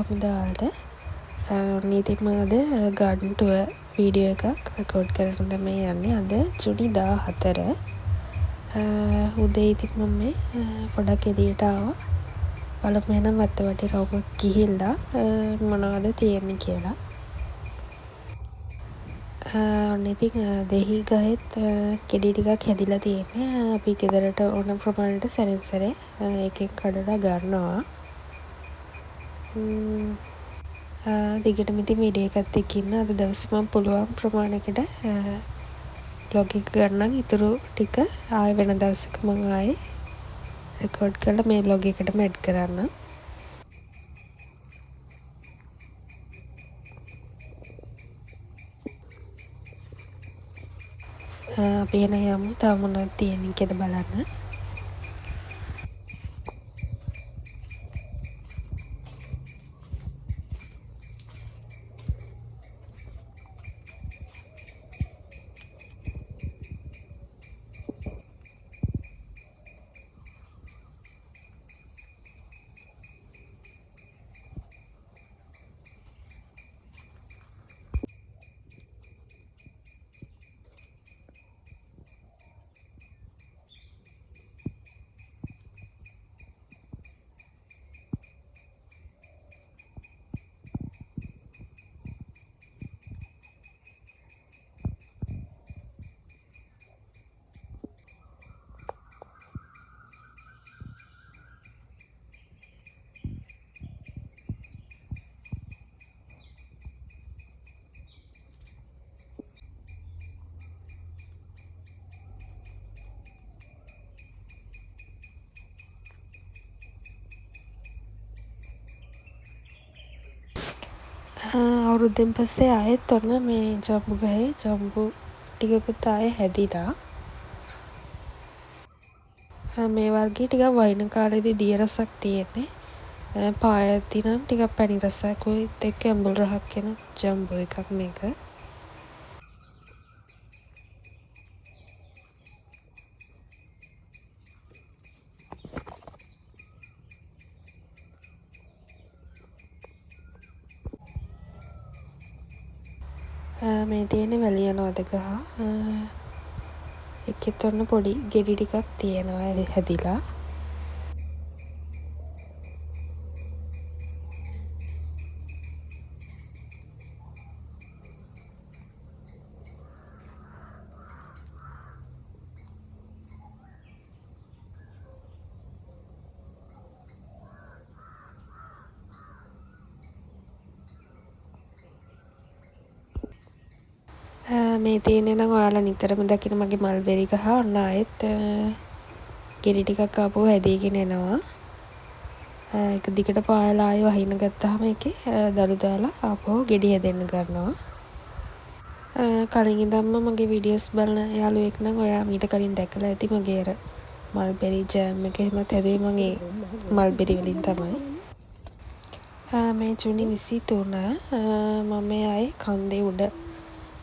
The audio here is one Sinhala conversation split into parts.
සුනිදාල්ට නීතිම අද ගාඩන් ටුව වීඩියෝ එකක් රෙකෝඩ් කරන මේ යන්නේ අද ජුනි 14 උදේ ඉතින් මම මේ පොඩක් එළියට ආවා බලමු එහෙනම් වත්ත වටේ රවුමක් ගිහිල්ලා මොනවද තියෙන්නේ කියලා ඔන්න ඉතින් දෙහි ගහෙත් ගෙඩි ටිකක් හැදිලා තියෙන්නේ අපි ගෙදරට ඕන ප්‍රමාණයට සැරින් සැරේ එකෙන් කඩලා ගන්නවා දිගටම ඉතින් වීඩියෝ එකත් එක්ක ඉන්න අද දවසේ මම පුළුවන් ප්‍රමාණයකට බ්ලොග් එක ගන්නම් ඉතුරු ටික ආයෙ වෙන දවසක මම ආයෙ රෙකෝඩ් කරලා මේ බ්ලොග් එකටම ඇඩ් කරන්න. අපි එන යමු තව මොනවද තියෙන්නේ කියලා බලන්න. අවුරුද්දෙන් පස්සේ ආයෙත් ඔන්න මේ ජම්බු ගහේ ජම්බු ටිකකුත් ආයෙ හැදිලා මේ වර්ගයේ ටිකක් වයින් කාලේදී දිය රසක් තියෙන්නේ පායද්දි නම් ටිකක් පැණි රසකුත් එක්ක ඇඹුල් රහක් එන ජම්බු එකක් මේක මේ තියෙන්නේ වැලියනවාද ගහ එකෙත් ඔන්න පොඩි ගෙඩි ටිකක් තියෙනවා හැදිලා මේ තියෙන්නේ නම් ඔයාලා නිතරම දකින මගේ මල්බෙරි ගහ ඔන්න ආයෙත් ගෙඩි ටිකක් ආපහු හැදීගෙන එනවා එක දිගට පායලා ආයෙ වහින්න ගත්තාම ඒකේ දළු දාලා ආපහු ගෙඩි හැදෙන්න ගන්නවා කලින් ඉඳන්ම මගේ වීඩියෝස් බලන යාළුවෙක් නම් ඔයා මීට කලින් දැකලා ඇති මගේ අර මල්බෙරි ජෑම් එක එහෙමත් හැදුවේ මම ඒ මල්බෙරි වලින් තමයි මේ ජුනි 23 මම ආයේ කන්දේ උඩ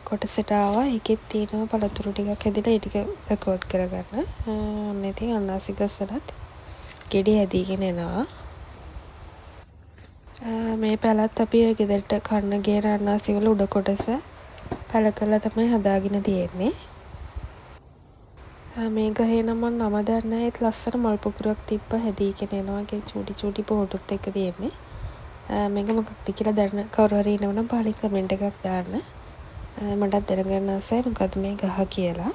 කොටසට ආවා ඒකෙත් තියෙනවා පළතුරු ටිකක් හැදිලා ඒ ටික රෙකෝඩ් කරගන්න ඔන්න ඉතින් අන්නාසි ගස්සලත් ගෙඩි හැදීගෙන එනවා මේ පැලත් අපි ගෙදරට කන්න ගේන අන්නාසි වල උඩ කොටස පැල කරලා තමයි හදාගෙන තියෙන්නේ මේ ගහේ නම් මම නම දන්නේ නැහැ ඒත් ලස්සන මල් පුකුරක් තිබ්බ හැදීගෙන එනවා ඒකේ චූටි චූටි පොටුත් එක තියෙන්නේ මේක මොකක්ද කියලා දැනන කවුරු හරි ඉන්නවනම් පහලින් කමෙන්ට් එකක් දාන්න මටත් දැනගන්න ආසයි මොකද්ද මේ ගහ කියලා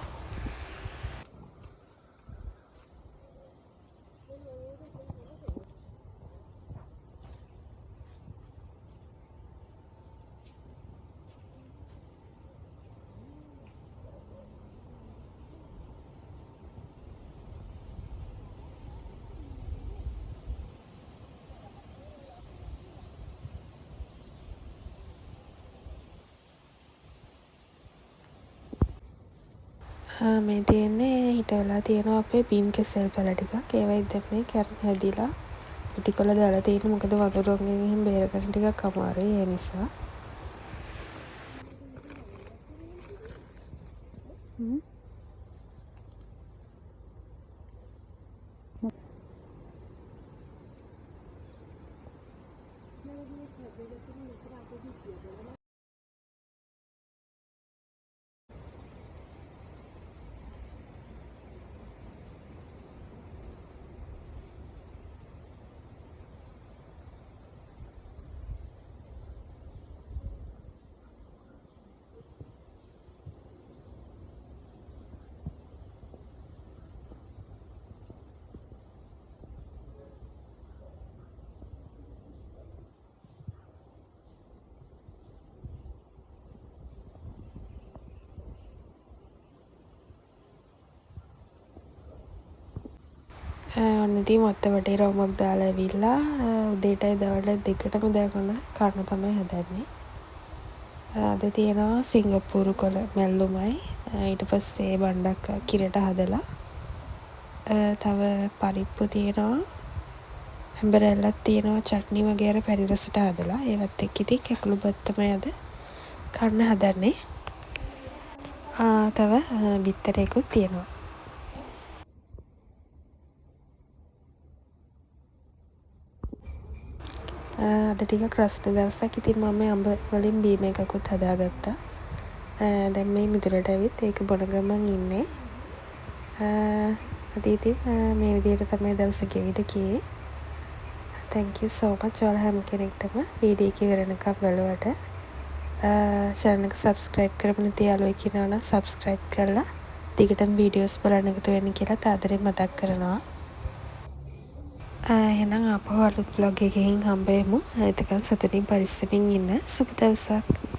මේ තියෙන්නේ හිටවලා තියෙනවා අපේ බීම් කෙසෙල් පැල ටිකක් ඒවයි දැන් මේ කැරන් හැදිලා පිටිකොල දාලා තියෙන්නේ මොකද වඳුරන්ගෙන් එහෙම බේරගන්න ටිකක් අමාරුයි ඒ නිසා ඔන්න ඉතින් මොත්ත වටේ රවුමක් දාලා ඇවිල්ලා උදේටයි දවල්ටයි දෙකටම දාගෙන කන්න තමයි හදන්නේ. අද තියෙනවා සිංගප්පූරු කොළ මැල්ලුමයි ඊට පස්සේ බණ්ඩක් කිරට හදලා තව පරිප්පු තියෙනවා ඇම්බරැල්ලක් තියෙනවා චට්නි වගේ අර පැණි රසට හදලා ඒවත් එක්ක ඉතින් කැකුළු බත් තමයි අද කන්න හදන්නේ. තව බිත්තරයකුත් තියෙනවා. අද ටිකක් රස්න දවසක් ඉතින් මම අඹ වලින් බීම එකකුත් හදාගත්තා. දැන් මේ මිදුලට ඇවිත් ඒක බොන ගමන් ඉන්නේ. අද ඉතින් මේ විදිහට තමයි දවස ගෙවිට ගියේ. Thank you so much ඔයාලා හැම කෙනෙක්ටම වීඩියෝ එක ඉවරනකම් බලුවට. channel එක subscribe කරපු නැති යාළුවෙක් ඉන්නවා නම් subscribe කරලා දිගටම වීඩියෝස් බලන්න එකතු වෙන්න කියලා තාදරෙන් මතක් කරනවා. එහෙනම් අපහු අලුත් vlog එකකින් හම්බෙමු. එතකන් සතුටින් පරිස්සමින් ඉන්න. සුබ දවසක්.